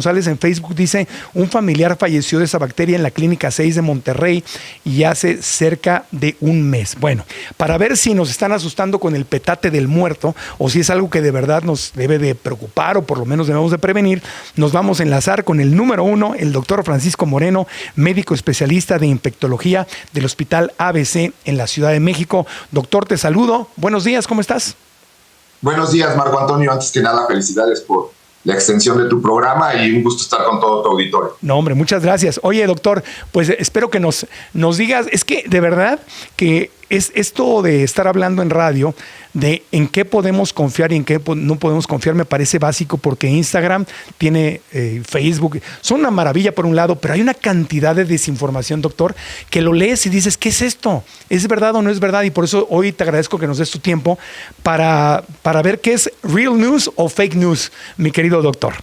González en Facebook dice: un familiar falleció de esa bacteria en la Clínica 6 de Monterrey y hace cerca de un mes. Bueno, para ver si nos están asustando con el petate del muerto o si es algo que de verdad nos debe de preocupar o por lo menos debemos de prevenir, nos vamos a enlazar con el número uno, el doctor Francisco Moreno, médico especialista de infectología del Hospital ABC en la Ciudad de México. Doctor, te saludo. Buenos días, ¿cómo estás? Buenos días, Marco Antonio. Antes que nada, felicidades por la extensión de tu programa y un gusto estar con todo tu auditorio. No, hombre, muchas gracias. Oye, doctor, pues espero que nos digas, es que de verdad que es esto de estar hablando en radio, de en qué podemos confiar y en qué no podemos confiar, me parece básico, porque Instagram tiene Facebook, son una maravilla por un lado, pero hay una cantidad de desinformación, doctor, que lo lees y dices, ¿qué es esto? ¿Es verdad o no es verdad? Y por eso hoy te agradezco que nos des tu tiempo para ver qué es real news o fake news, mi querido doctor,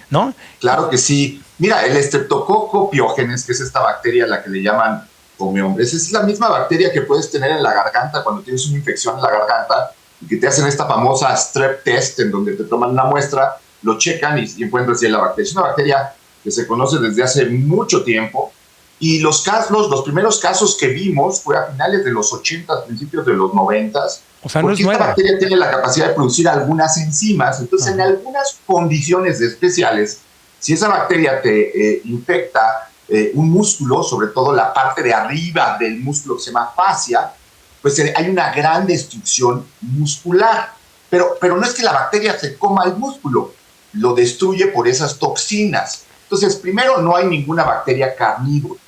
¿no? Claro que sí. Mira, el Streptococcus pyogenes, que es esta bacteria a la que le llaman come hombres, es la misma bacteria que puedes tener en la garganta cuando tienes una infección en la garganta y que te hacen esta famosa strep test, en donde te toman una muestra, lo checan y encuentran si es la bacteria. Es una bacteria que se conoce desde hace mucho tiempo y los primeros casos que vimos fue a finales de los 80, principios de los 90. O sea, no es nueva. Esta bacteria tiene la capacidad de producir algunas enzimas, entonces en algunas condiciones especiales, si esa bacteria te infecta un músculo, sobre todo la parte de arriba del músculo que se llama fascia, pues hay una gran destrucción muscular. Pero no es que la bacteria se coma el músculo, lo destruye por esas toxinas. Entonces, primero, no hay ninguna bacteria carnívora.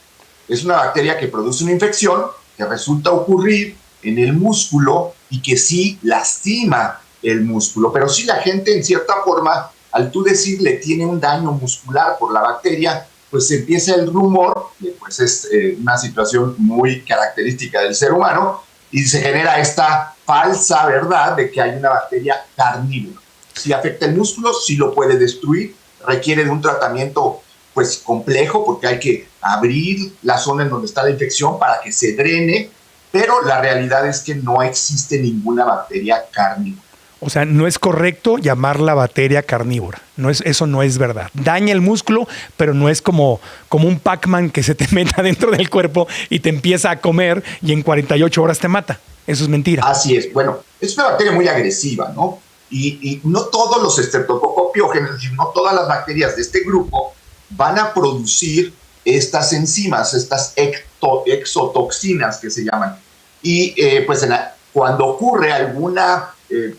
Es una bacteria que produce una infección que resulta ocurrir en el músculo y que sí lastima el músculo. Pero sí la gente, en cierta forma, al tú decirle tiene un daño muscular por la bacteria, pues empieza el rumor, pues es una situación muy característica del ser humano, y se genera esta falsa verdad de que hay una bacteria carnívora. Si afecta el músculo, sí lo puede destruir, requiere de un tratamiento pues complejo, porque hay que abrir la zona en donde está la infección para que se drene, pero la realidad es que no existe ninguna bacteria carnívora. O sea, no es correcto llamarla bacteria carnívora. Eso no es verdad. Daña el músculo, pero no es como un Pac-Man que se te meta dentro del cuerpo y te empieza a comer y en 48 horas te mata. Eso es mentira. Así es. Bueno, es una bacteria muy agresiva, ¿no? Y no todos los Streptococcus pyogenes, no todas las bacterias de este grupo van a producir estas enzimas, estas exotoxinas que se llaman. Y pues cuando ocurre alguna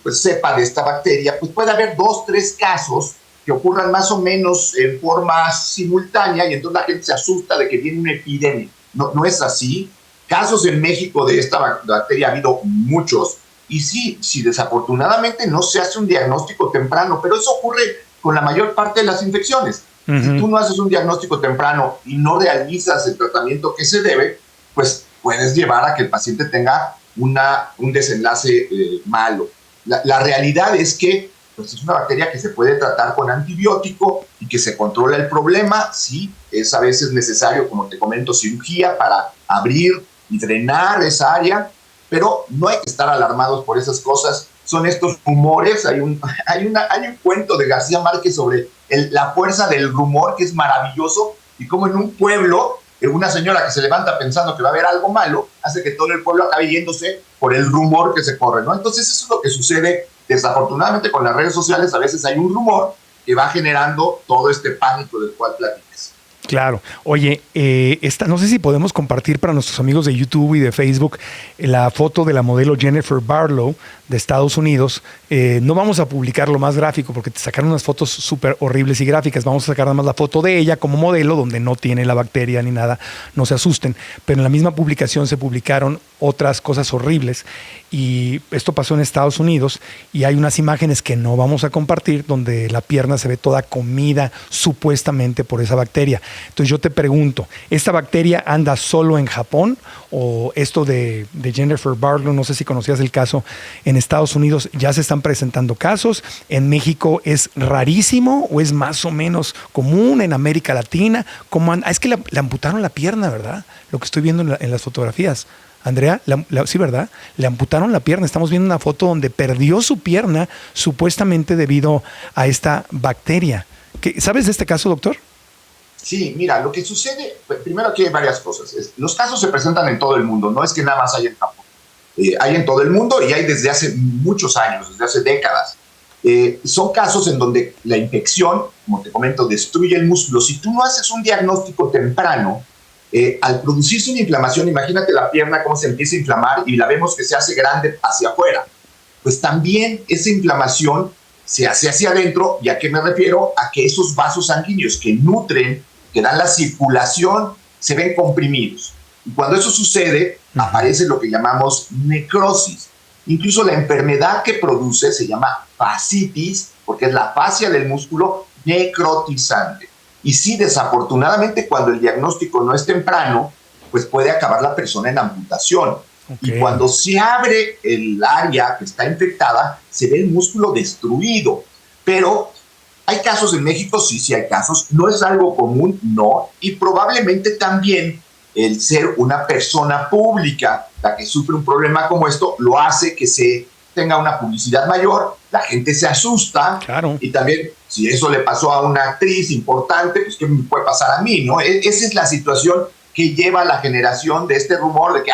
pues cepa de esta bacteria, pues puede haber 2, 3 casos que ocurran más o menos en forma simultánea y entonces la gente se asusta de que viene una epidemia. No es así. Casos en México de esta bacteria ha habido muchos y sí, desafortunadamente no se hace un diagnóstico temprano, pero eso ocurre con la mayor parte de las infecciones. Uh-huh. Si tú no haces un diagnóstico temprano y no realizas el tratamiento que se debe, pues puedes llevar a que el paciente tenga un desenlace malo. La realidad es que pues, es una bacteria que se puede tratar con antibiótico y que se controla el problema. Sí, es a veces necesario, como te comento, cirugía para abrir y drenar esa área, pero no hay que estar alarmados por esas cosas. Son estos rumores. Hay un cuento de García Márquez sobre la fuerza del rumor, que es maravilloso, y como en un pueblo una señora que se levanta pensando que va a haber algo malo hace que todo el pueblo acabe yéndose por el rumor que se corre, ¿no? Entonces eso es lo que sucede desafortunadamente con las redes sociales. A veces hay un rumor que va generando todo este pánico del cual platicas. Claro. Oye, no sé si podemos compartir para nuestros amigos de YouTube y de Facebook la foto de la modelo Jennifer Barlow de Estados Unidos. No vamos a publicar lo más gráfico porque te sacaron unas fotos súper horribles y gráficas. Vamos a sacar nada más la foto de ella como modelo, donde no tiene la bacteria ni nada, no se asusten. Pero en la misma publicación se publicaron otras cosas horribles y esto pasó en Estados Unidos y hay unas imágenes que no vamos a compartir donde la pierna se ve toda comida supuestamente por esa bacteria. Entonces yo te pregunto, ¿esta bacteria anda solo en Japón o esto de Jennifer Barlow, no sé si conocías el caso, en Estados Unidos ya se están presentando casos, en México es rarísimo o es más o menos común, en América Latina? ¿Cómo anda? Es que le amputaron la pierna, ¿verdad? Lo que estoy viendo en las fotografías. Andrea, sí, ¿verdad? Le amputaron la pierna. Estamos viendo una foto donde perdió su pierna supuestamente debido a esta bacteria. ¿Sabes de este caso, doctor? Sí, mira, lo que sucede, primero aquí hay varias cosas. Los casos se presentan en todo el mundo, no es que nada más hay en Japón. Hay en todo el mundo y hay desde hace muchos años, desde hace décadas. Son casos en donde la infección, como te comento, destruye el músculo. Si tú no haces un diagnóstico temprano, al producirse una inflamación, imagínate la pierna cómo se empieza a inflamar y la vemos que se hace grande hacia afuera. Pues también esa inflamación se hace hacia adentro. ¿Y a qué me refiero? A que esos vasos sanguíneos que nutren, que dan la circulación, se ven comprimidos. Y cuando eso sucede, aparece lo que llamamos necrosis. Incluso la enfermedad que produce se llama fascitis, porque es la fascia del músculo necrotizante. Y sí, desafortunadamente, cuando el diagnóstico no es temprano, pues puede acabar la persona en amputación. Okay. Y cuando se abre el área que está infectada, se ve el músculo destruido. Pero hay casos en México, sí hay casos. No es algo común, no. Y probablemente también el ser una persona pública la que sufre un problema como esto lo hace que se tenga una publicidad mayor, la gente se asusta. Claro. Y también, si eso le pasó a una actriz importante, pues ¿qué me puede pasar a mí, no? Esa es la situación que lleva a la generación de este rumor de que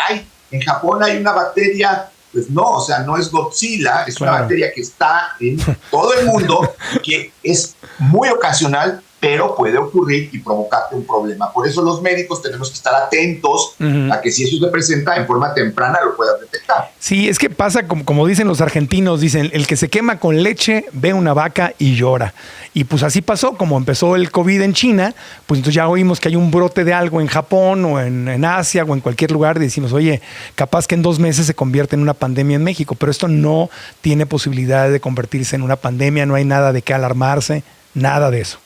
en Japón hay una bacteria. Pues no, o sea, no es Godzilla, es una bacteria que está en todo el mundo, que es muy ocasional, pero puede ocurrir y provocarte un problema. Por eso los médicos tenemos que estar atentos a que si eso se presenta en forma temprana lo puedas detectar. Sí, es que pasa como dicen los argentinos, dicen, el que se quema con leche ve una vaca y llora. Y pues así pasó, como empezó el COVID en China, pues entonces ya oímos que hay un brote de algo en Japón o en Asia o en cualquier lugar y decimos, oye, capaz que en 2 meses se convierte en una pandemia en México, pero esto no tiene posibilidad de convertirse en una pandemia, no hay nada de qué alarmarse, nada de eso.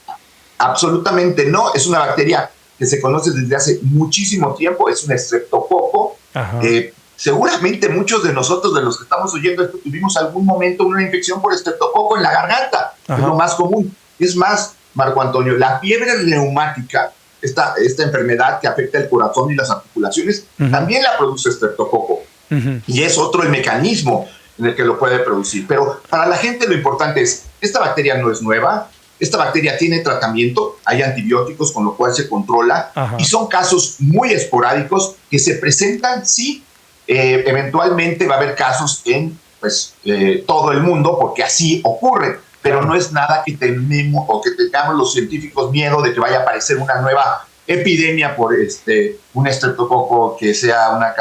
Absolutamente no, es una bacteria que se conoce desde hace muchísimo tiempo, es un estreptococo. Seguramente muchos de nosotros, de los que estamos oyendo esto, tuvimos algún momento una infección por estreptococo en la garganta, es lo más común. Es más, Marco Antonio, la fiebre reumática, esta enfermedad que afecta el corazón y las articulaciones, también la produce estreptococo. Y es otro el mecanismo en el que lo puede producir. Pero para la gente lo importante es, esta bacteria no es nueva. Esta bacteria tiene tratamiento, hay antibióticos con lo cual se controla. Y son casos muy esporádicos que se presentan, sí, eventualmente va a haber casos en todo el mundo porque así ocurre, pero no es nada que tenemos o que tengamos los científicos miedo de que vaya a aparecer una nueva epidemia por un estreptococo que sea una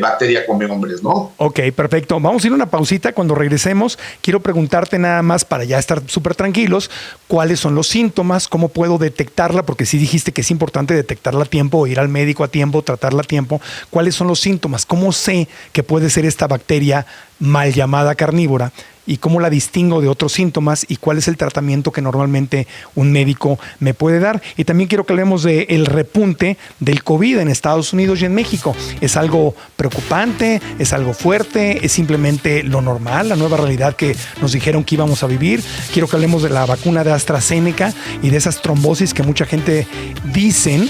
bacteria come hombres, ¿no? Ok, perfecto. Vamos a ir a una pausita. Cuando regresemos, quiero preguntarte nada más para ya estar súper tranquilos, ¿cuáles son los síntomas? ¿Cómo puedo detectarla? Porque sí dijiste que es importante detectarla a tiempo, ir al médico a tiempo, tratarla a tiempo. ¿Cuáles son los síntomas? ¿Cómo sé que puede ser esta bacteria mal llamada carnívora? ¿Y cómo la distingo de otros síntomas? ¿Y cuál es el tratamiento que normalmente un médico me puede dar? Y también quiero que hablemos del repunte del COVID en Estados Unidos y en México. ¿Es algo preocupante? ¿Es algo fuerte? ¿Es simplemente lo normal, la nueva realidad que nos dijeron que íbamos a vivir? Quiero que hablemos de la vacuna de AstraZeneca y de esas trombosis que mucha gente dicen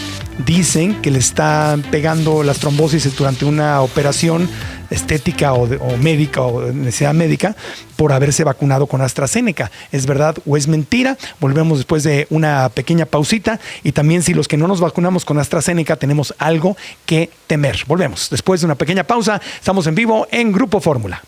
que le están pegando las trombosis durante una operación estética o médica o de necesidad médica por haberse vacunado con AstraZeneca. ¿Es verdad o es mentira? Volvemos después de una pequeña pausita y también si los que no nos vacunamos con AstraZeneca tenemos algo que temer. Volvemos después de una pequeña pausa. Estamos en vivo en Grupo Fórmula.